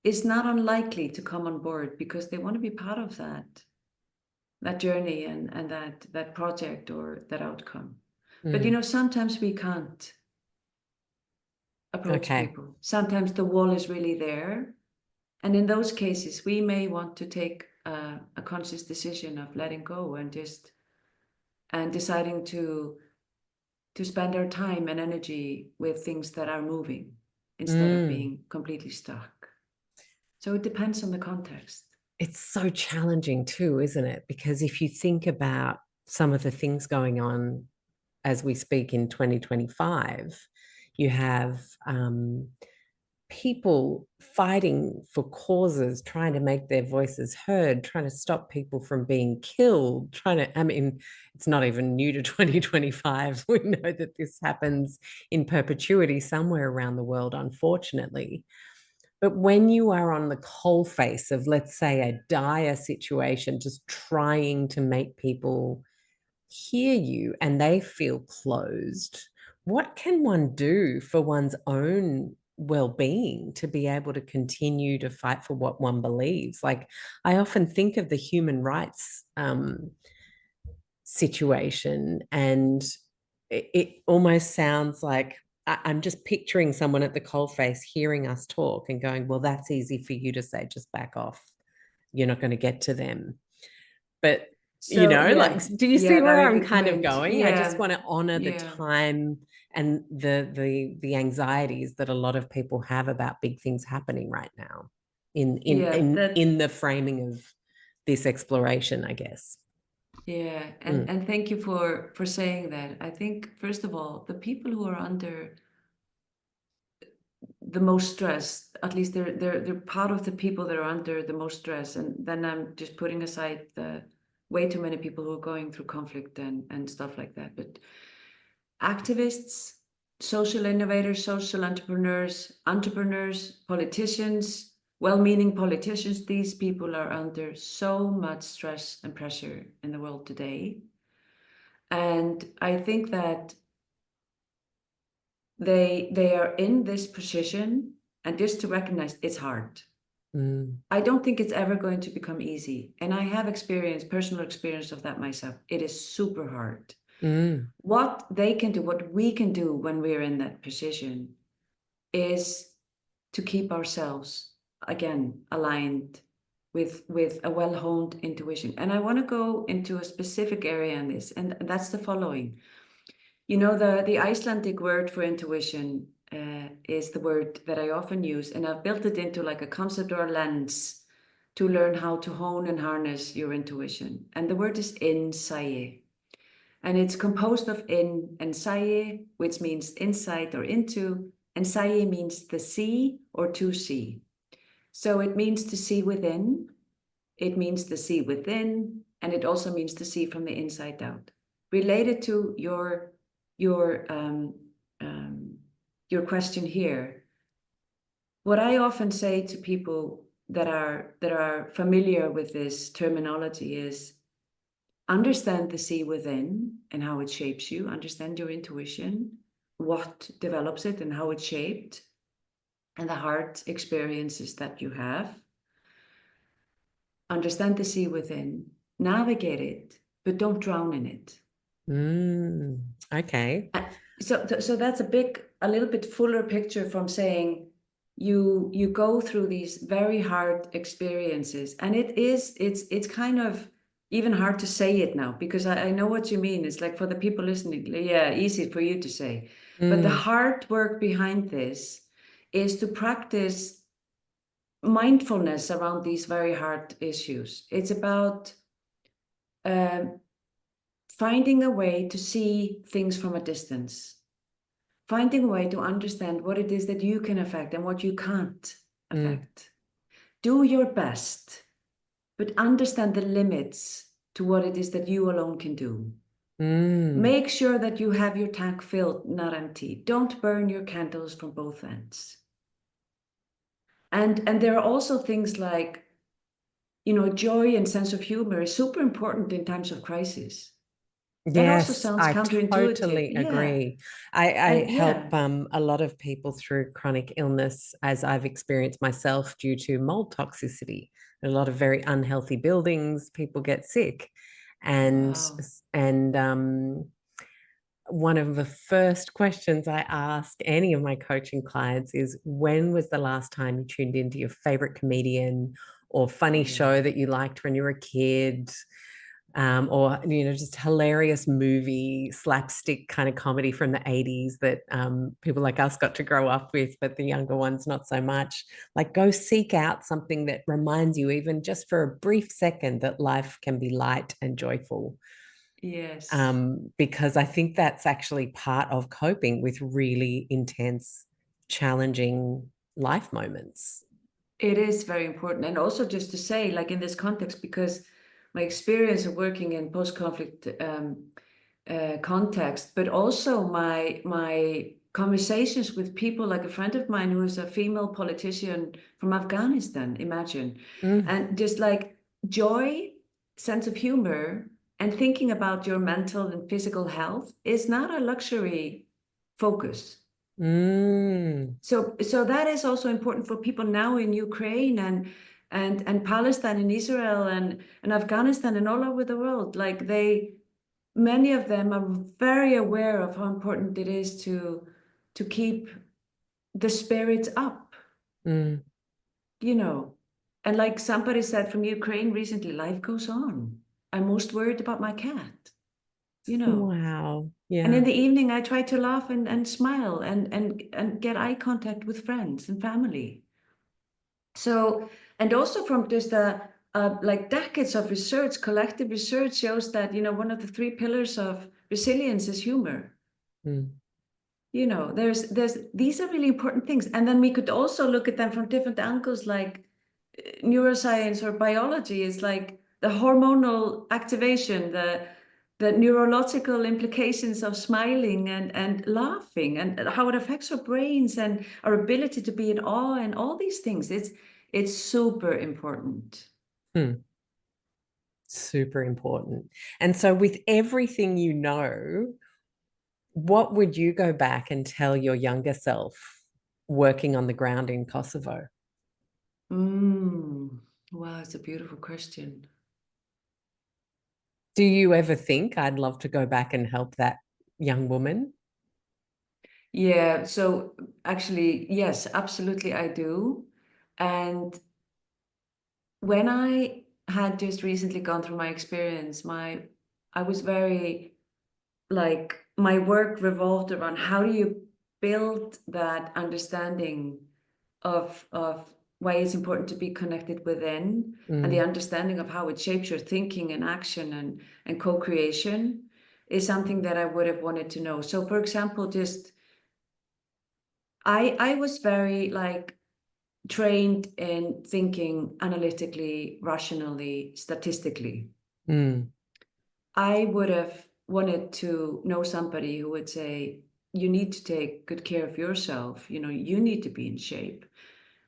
is not unlikely to come on board, because they want to be part of that journey and that project or that outcome. But sometimes we can't approach people. Sometimes the wall is really there. And in those cases, we may want to take a conscious decision of letting go and deciding to spend our time and energy with things that are moving instead of being completely stuck. So it depends on the context. It's so challenging too, isn't it? Because if you think about some of the things going on as we speak in 2025, you have people fighting for causes, trying to make their voices heard, trying to stop people from being killed, it's not even new to 2025. We know that this happens in perpetuity somewhere around the world, unfortunately. But when you are on the coalface of, let's say, a dire situation, just trying to make people hear you and they feel closed, what can one do for one's own well-being to be able to continue to fight for what one believes? Like, I often think of the human rights situation, and it almost sounds like I'm just picturing someone at the coalface hearing us talk and going, well, that's easy for you to say, just back off. You're not going to get to them. But, So like, yeah, do you see yeah, where very I'm good kind of point. going? I just Yeah, want to honor the yeah, time and the anxieties that a lot of people have about big things happening right now yeah. in the framing of this exploration, I guess. Yeah, Mm, and thank you for saying that. I think first of all, the people who are under the most stress, at least they're part of the people that are under the most stress. And then I'm just putting aside the way too many people who are going through conflict and stuff like that. But activists, social innovators, social entrepreneurs, politicians, well-meaning politicians, these people are under so much stress and pressure in the world today. And I think that they are in this position, and just to recognize it's hard. I don't think it's ever going to become easy. And I have personal experience of that myself. It is super hard. What they can do, what we can do when we're in that position is to keep ourselves, again, aligned with a well-honed intuition. And I want to go into a specific area in this, and that's the following. You know, the Icelandic word for intuition is the word that I often use, and I've built it into like a concept or a lens to learn how to hone and harness your intuition. And the word is Innsæi. And it's composed of in and Sæi, which means inside or into, and Sæi means the see or to see. So it means to see within, it means to see within, and it also means to see from the inside out. Related to your your question here, what I often say to people that are familiar with this terminology is understand the see within and how it shapes you, understand your intuition, what develops it and how it's shaped, and the heart experiences that you have. Understand the sea within, navigate it, but don't drown in it. Okay. So that's a little bit fuller picture from saying you go through these very hard experiences, and it's kind of even hard to say it now because I know what you mean. It's like for the people listening, yeah, easy for you to say, but the hard work behind this is to practice mindfulness around these very hard issues. It's about finding a way to see things from a distance, finding a way to understand what it is that you can affect and what you can't affect. Do your best, but understand the limits to what it is that you alone can do. Make sure that you have your tank filled, not empty. Don't burn your candles from both ends. And there are also things like, you know, joy and sense of humor is super important in times of crisis. That also Yes, sounds I counterintuitive. totally Yeah. agree. I And help yeah. a lot of people through chronic illness, as I've experienced myself due to mold toxicity. A lot of very unhealthy buildings, people get sick. And Wow. and one of the first questions I ask any of my coaching clients is, when was the last time you tuned into your favorite comedian or funny show Yeah. that you liked when you were a kid? Or just hilarious movie slapstick kind of comedy from the 80s that people like us got to grow up with, but the younger ones not so much. Like, go seek out something that reminds you, even just for a brief second, that life can be light and joyful. Yes. Because I think that's actually part of coping with really intense, challenging life moments. It is very important. And also just to say, like in this context, because my experience of working in post-conflict context, but also my conversations with people, like a friend of mine who is a female politician from Afghanistan, imagine, and just like joy, sense of humor, and thinking about your mental and physical health is not a luxury focus. So that is also important for people now in Ukraine and Palestine and Israel and Afghanistan and all over the world. Like many of them are very aware of how important it is to keep the spirits up, you know. And like somebody said from Ukraine recently, life goes on. I'm most worried about my cat, you know. Wow. Yeah. And in the evening, I try to laugh and smile and get eye contact with friends and family. So, and also from just like decades of research, collective research shows that, you know, one of the 3 pillars of resilience is humor. You know, these are really important things. And then we could also look at them from different angles, like neuroscience or biology is like the hormonal activation, the neurological implications of smiling and laughing and how it affects our brains and our ability to be in awe and all these things. It's super important. Super important. And so with everything you know, what would you go back and tell your younger self working on the ground in Kosovo? Wow, it's a beautiful question. Do you ever think I'd love to go back and help that young woman? Yeah, so actually, yes, absolutely I do. And when I had just recently gone through my experience, I was very like my work revolved around how do you build that understanding of why it's important to be connected within and the understanding of how it shapes your thinking and action and co-creation is something that I would have wanted to know. So for example, just I was very like trained in thinking analytically, rationally, statistically. I would have wanted to know somebody who would say, you need to take good care of yourself, you know, you need to be in shape.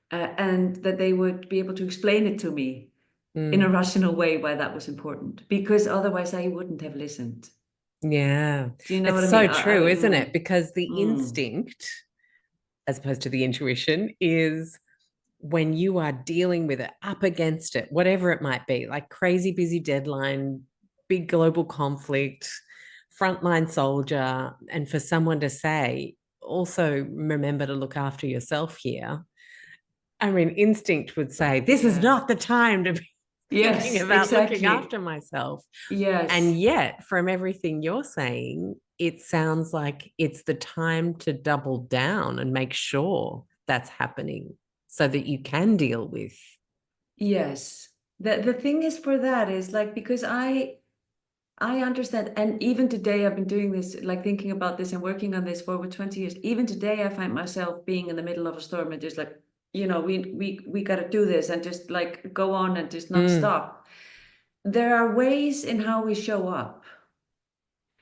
And that they would be able to explain it to me in a rational way why that was important, because otherwise I wouldn't have listened. Yeah. Do you know It's what I mean? so true, isn't it? Because the instinct, as opposed to the intuition, is when you are dealing with it, up against it, whatever it might be, like crazy busy deadline, big global conflict, frontline soldier, and for someone to say, also remember to look after yourself here. I mean, instinct would say, this is not the time to be thinking about looking after myself. Yes. And yet, from everything you're saying, it sounds like it's the time to double down and make sure that's happening so that you can deal with. Yes. The thing is for that is like, because I understand, and even today I've been doing this, like thinking about this and working on this for over 20 years. Even today I find myself being in the middle of a storm and just like, you know, we got to do this and just like go on and just not stop. There are ways in how we show up.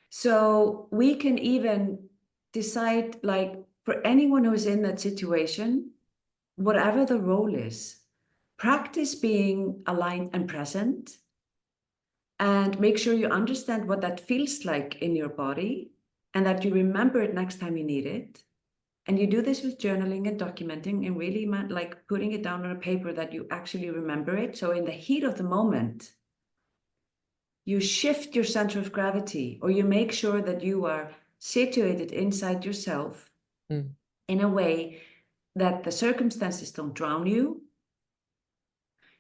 So we can even decide, like for anyone who is in that situation, whatever the role is, practice being aligned and present. And make sure you understand what that feels like in your body and that you remember it next time you need it. And you do this with journaling and documenting and really like putting it down on a paper that you actually remember it. So in the heat of the moment, you shift your center of gravity, or you make sure that you are situated inside yourself in a way that the circumstances don't drown you.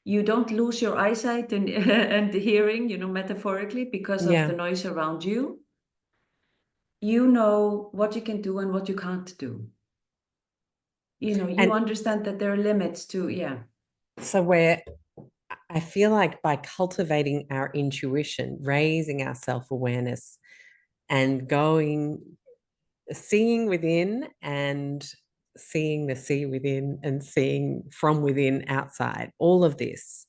You don't lose your eyesight and, and the hearing, you know, metaphorically, because of the noise around you. You know what you can do and what you can't do. You know, you understand that there are limits to, So I feel like by cultivating our intuition, raising our self-awareness and seeing within and seeing the sea within and seeing from within outside, all of this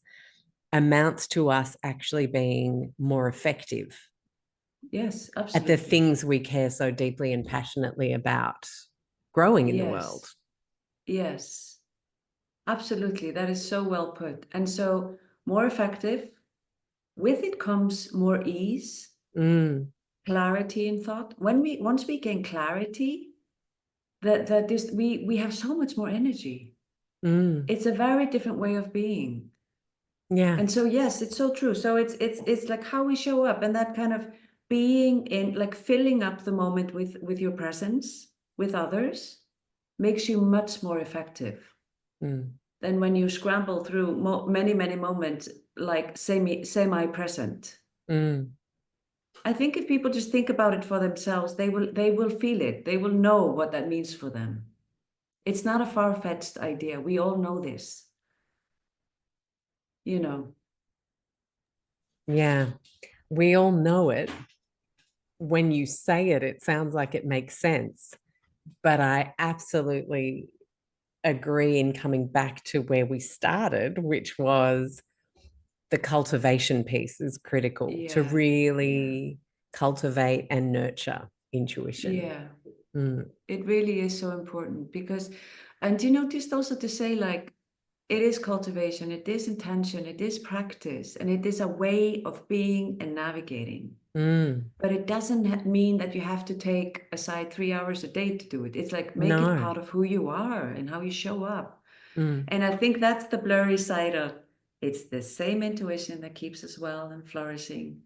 amounts to us actually being more effective. Yes, absolutely. At the things we care so deeply and passionately about growing in the world. Yes, absolutely. That is so well put. And so more effective, with it comes more ease, clarity in thought. Once we gain clarity, that this we have so much more energy. It's a very different way of being. Yeah. And so yes, it's so true. So it's like how we show up, and that kind of being in, like, filling up the moment with your presence with others makes you much more effective than when you scramble through many moments, like semi-present. I think if people just think about it for themselves, they will feel it. They will know what that means for them. It's not a far-fetched idea. We all know this, you know. Yeah, we all know it. When you say it, it sounds like it makes sense. But I absolutely agree in coming back to where we started, which was the cultivation piece is critical to really cultivate and nurture intuition. Yeah. It really is so important because, and you know, just also to say, like, it is cultivation, it is intention, it is practice, and it is a way of being and navigating. But it doesn't mean that you have to take aside 3 hours a day to do it. It's like, make it part of who you are and how you show up. And I think that's the blurry side of it's the same intuition that keeps us well and flourishing,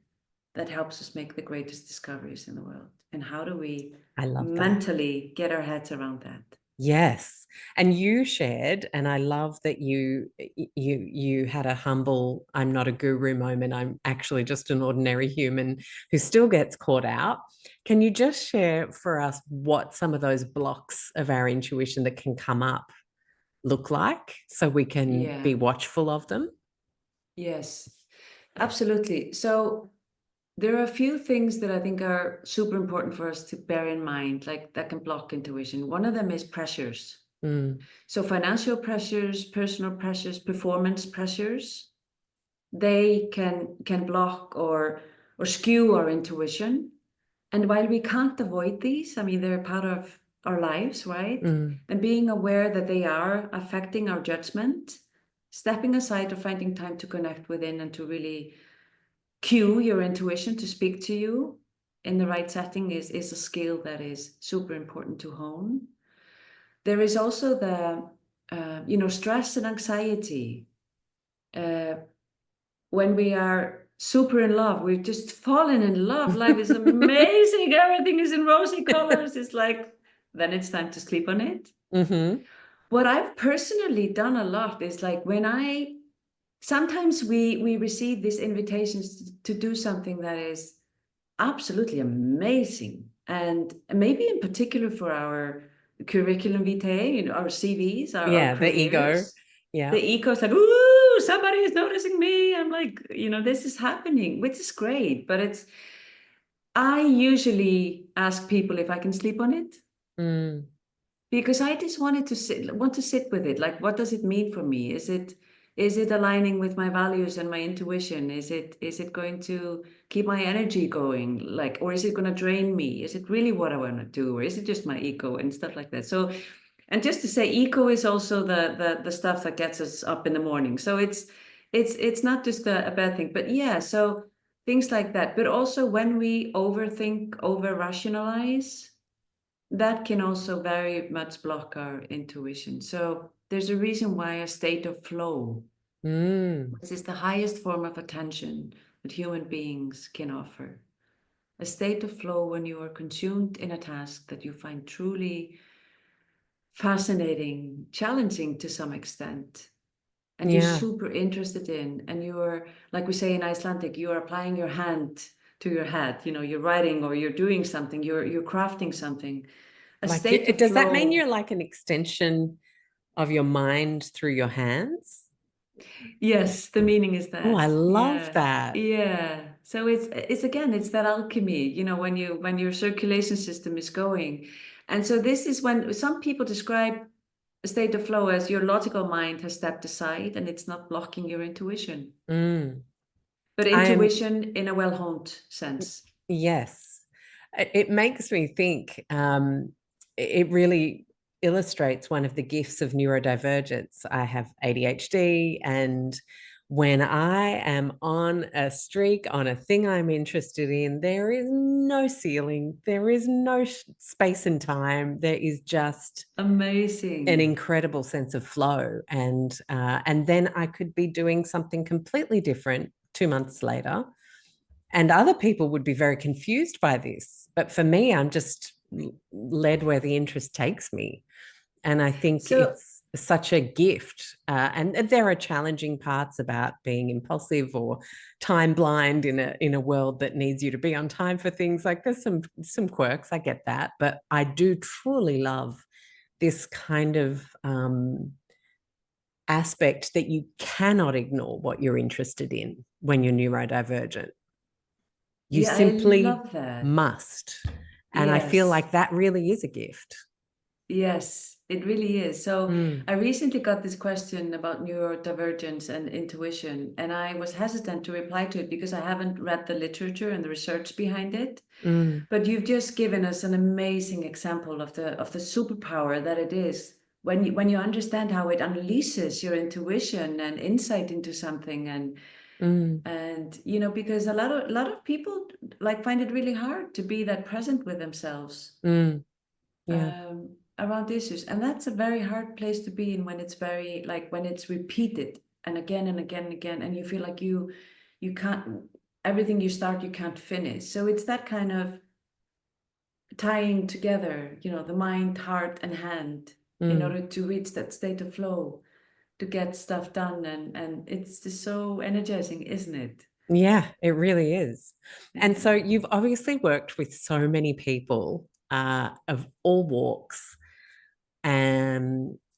that helps us make the greatest discoveries in the world. And how do we mentally get our heads around that? Yes. And you shared, and I love that you had a humble, I'm not a guru moment. I'm actually just an ordinary human who still gets caught out. Can you just share for us what some of those blocks of our intuition that can come up look like so we can be watchful of them? Yes, absolutely. So there are a few things that I think are super important for us to bear in mind, like that can block intuition. One of them is pressures. So financial pressures, personal pressures, performance pressures, they can block or skew our intuition. And while we can't avoid these, I mean, they're part of our lives, right? And being aware that they are affecting our judgment, stepping aside or finding time to connect within and to really cue your intuition to speak to you in the right setting is a skill that is super important to hone. There is also the, stress and anxiety. When we are super in love, we've just fallen in love. Life is amazing. Everything is in rosy colors. It's like, then it's time to sleep on it. What I've personally done a lot is like sometimes we receive these invitations to do something that is absolutely amazing. And maybe in particular for our curriculum vitae, our CVs, our the ego. Yeah. The ego is like, ooh, somebody is noticing me. I'm like, this is happening, which is great. But I usually ask people if I can sleep on it. Because I just want to sit with it. Like, what does it mean for me? Is it aligning with my values and my intuition? Is it going to keep my energy going? Like, or is it going to drain me? Is it really what I want to do? Or is it just my ego and stuff like that? So, and just to say, ego is also the stuff that gets us up in the morning. So it's not just a bad thing, but yeah, so things like that. But also when we overthink, over rationalize, that can also very much block our intuition. So there's a reason why a state of flow, which is the highest form of attention that human beings can offer. A state of flow when you are consumed in a task that you find truly fascinating, challenging to some extent, and you're super interested in, and you're, like we say in Icelandic, you are applying your hand to your head. You're writing or you're doing something, you're crafting something. Does that mean you're like an extension of your mind through your hands? Yes, the meaning is that. Oh, I love that. Yeah. So it's again, it's that alchemy, when your circulation system is going. And so this is when some people describe a state of flow as your logical mind has stepped aside and it's not blocking your intuition. But intuition in a well-honed sense. Yes. It makes me think, it really illustrates one of the gifts of neurodivergence. I have ADHD, and When I am on a streak, on a thing I'm interested in, there is no ceiling, there is no space and time. There is just amazing, an incredible sense of flow. And then I could be doing something completely different 2 months later. And other people would be very confused by this. But for me, I'm just led where the interest takes me. And I think it's such a gift. And there are challenging parts about being impulsive or time blind in a world that needs you to be on time for things. Like there's some quirks, I get that. But I do truly love this kind of aspect that you cannot ignore what you're interested in when you're neurodivergent. You simply I love that. must. And I feel like that really is a gift. Yes, it really is. So I recently got this question about neurodivergence and intuition, and I was hesitant to reply to it because I haven't read the literature and the research behind it. But you've just given us an amazing example of the superpower that it is when you understand how it unleashes your intuition and insight into something, and you know, because a lot of people like find it really hard to be that present with themselves. Yeah. Around issues, and that's a very hard place to be in when it's very like when it's repeated and again and again and again, and you feel like you can't, everything you start you can't finish. So it's that kind of tying together, you know, the mind, heart, and hand in order to reach that state of flow, to get stuff done, and it's just so energizing, isn't it? Yeah, it really is. And so Yeah. you've obviously worked with so many people of all walks.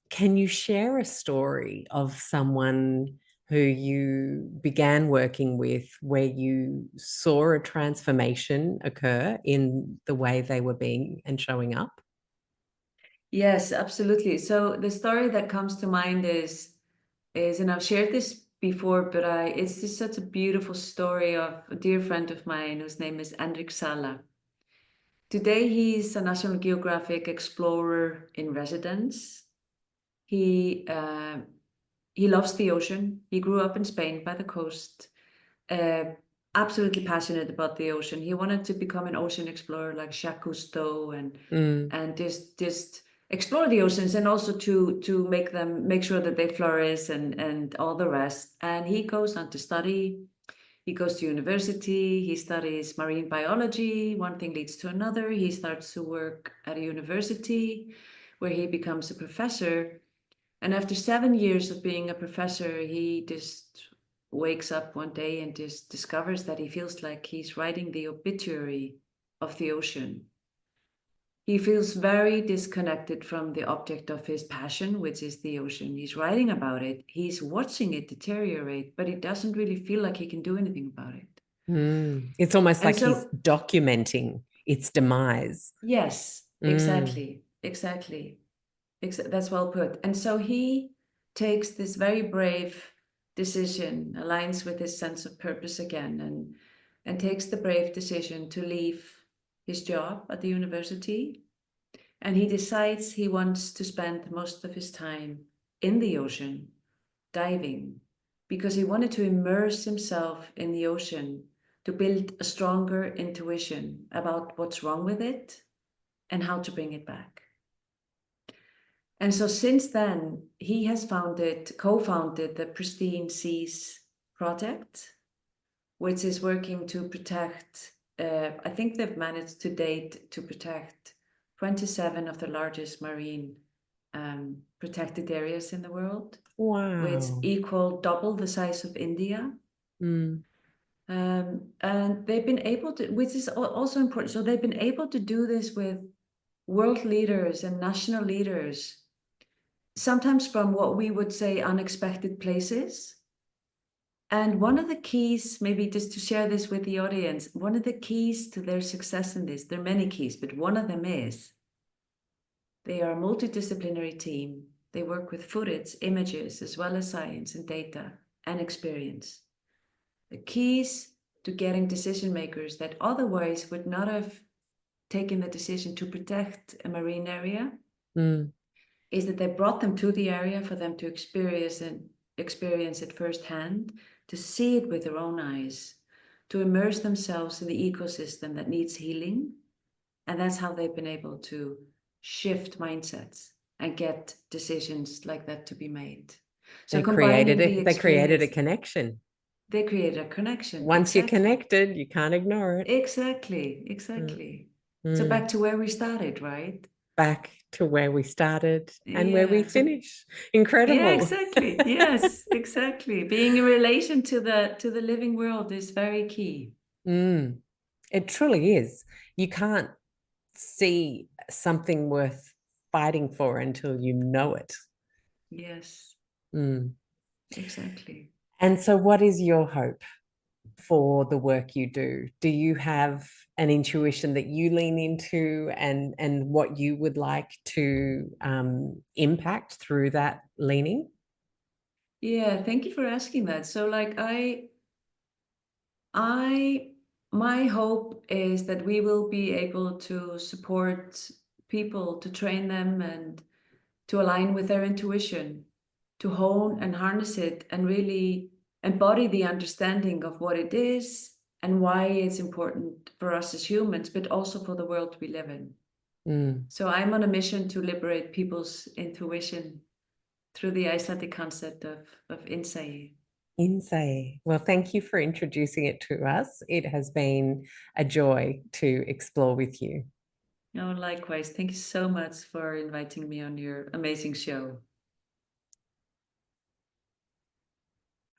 Can you share a story of someone who you began working with where you saw a transformation occur in the way they were being and showing up? Yes, absolutely. So the story that comes to mind is, and I've shared this before, but it's just such a beautiful story of a dear friend of mine whose name is Andrik Sala. Today he's a National Geographic explorer in residence. He uh, he loves the ocean. He grew up in Spain by the coast. Uh, Absolutely passionate about the ocean. He wanted to become an ocean explorer like Jacques Cousteau, and just explore the oceans, and also to make sure that they flourish, and all the rest. And he goes on to study. He goes to university. He studies marine biology. One thing leads to another. He starts to work at a university where he becomes a professor. And after 7 years of being a professor, he just wakes up one day and just discovers that he feels like he's writing the obituary of the ocean. He feels very disconnected from the object of his passion, which is the ocean. He's writing about it, he's watching it deteriorate, but he doesn't really feel like he can do anything about it. It's almost And like he's so, documenting its demise. yes, exactly, exactly. That's well put. And so he takes this very brave decision, aligns with his sense of purpose again, and takes the brave decision to leave his job at the university. And he decides he wants to spend most of his time in the ocean, diving, because he wanted to immerse himself in the ocean to build a stronger intuition about what's wrong with it and how to bring it back. And so since then, he has co-founded the Pristine Seas Project, which is working to protect, I think they've managed to date to protect 27 of the largest marine protected areas in the world, which Wow. equal double the size of India. And they've been able to, which is also important. So they've been able to do this with world leaders and national leaders, sometimes from what we would say unexpected places. And one of the keys, maybe just to share this with the audience, one of the keys to their success in this, there are many keys, but one of them is they are a multidisciplinary team. They work with footage, images, as well as science and data and experience. The keys to getting decision makers that otherwise would not have taken the decision to protect a marine area is that they brought them to the area for them to experience experience it firsthand, to see it with their own eyes, to immerse themselves in the ecosystem that needs healing. And that's how they've been able to shift mindsets and get decisions like that to be made. So they created a connection. They created a connection. Once you're connected, you can't ignore it. Exactly. So back to where we started, right? Back to where we started and where we finish. Incredible. Yeah, exactly. Yes, exactly. Being in relation to the living world is very key. It truly is. You can't see something worth fighting for until you know it. Yes. Exactly. And so what is your hope for the work you do? Do you have an intuition that you lean into and what you would like to impact through that leaning? Yeah, thank you for asking that. So like my hope is that we will be able to support people, to train them and to align with their intuition, to hone and harness it and really embody the understanding of what it is and why it's important for us as humans, but also for the world we live in. So I'm on a mission to liberate people's intuition through the Icelandic concept of Innsæi. Innsæi. Well, thank you for introducing it to us. It has been a joy to explore with you. Oh, likewise. Thank you so much for inviting me on your amazing show.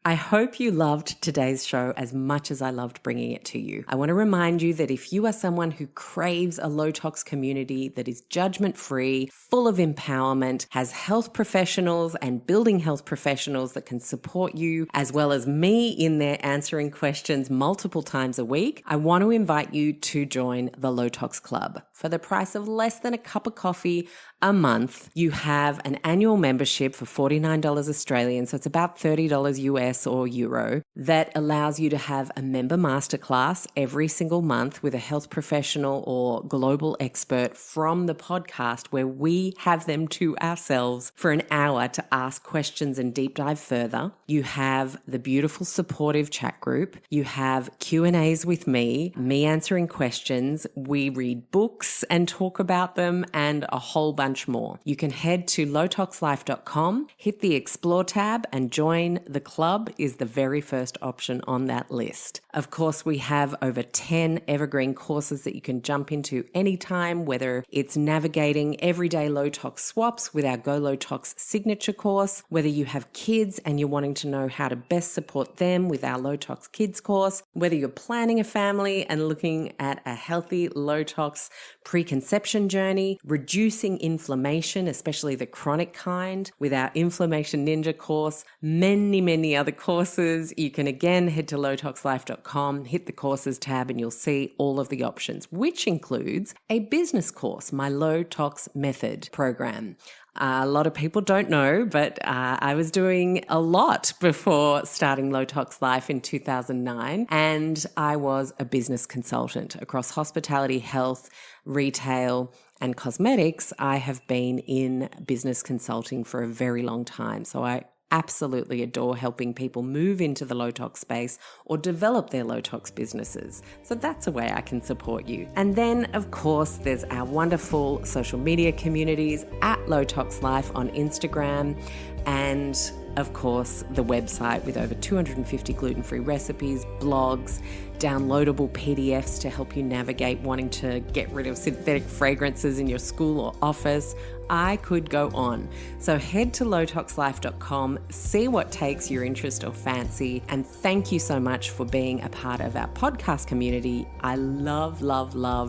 I hope you loved today's show as much as I loved bringing it to you. I want to remind you that if you are someone who craves a low tox community that is judgment-free, full of empowerment, has health professionals and building health professionals that can support you, as well as me in there answering questions multiple times a week, I want to invite you to join the Low Tox Club. For the price of less than a cup of coffee a month, you have an annual membership for $49 Australian, so it's about $30 US or euro, that allows you to have a member masterclass every single month with a health professional or global expert from the podcast, where we have them to ourselves for an hour to ask questions and deep dive further. You have the beautiful supportive chat group. You have Q&As with me answering questions. We read books and talk about them and a whole bunch more. You can head to lowtoxlife.com, hit the Explore tab, and join the club is the very first option on that list. Of course, we have over 10 evergreen courses that you can jump into anytime, whether it's navigating everyday low tox swaps with our Go Low Tox signature course, whether you have kids and you're wanting to know how to best support them with our Low Tox Kids course, whether you're planning a family and looking at a healthy low tox preconception journey, reducing inflammation, especially the chronic kind, with our Inflammation Ninja course, many other courses. You can again head to lowtoxlife.com, hit the courses tab, and you'll see all of the options, which includes a business course, my Low Tox Method program. A lot of people don't know, but I was doing a lot before starting Low Tox Life in 2009, and I was a business consultant across hospitality, health, retail, and cosmetics. I have been in business consulting for a very long time, so I absolutely adore helping people move into the low tox space or develop their low tox businesses. So that's a way I can support you. And then, of course, there's our wonderful social media communities at Low Tox Life on Instagram, and of course, the website with over 250 gluten-free recipes, blogs, downloadable PDFs to help you navigate wanting to get rid of synthetic fragrances in your school or office. I could go on. So head to lowtoxlife.com, see what takes your interest or fancy, and thank you so much for being a part of our podcast community. I love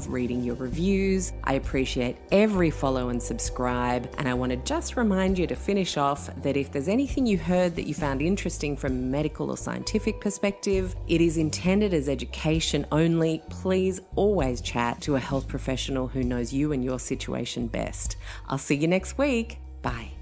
reading your reviews. I appreciate every follow and subscribe, and I want to just remind you to finish off that if there's anything you heard that you found interesting from a medical or scientific perspective, it is intended as education only. Please always chat to a health professional who knows you and your situation best. I'll see you next week. Bye.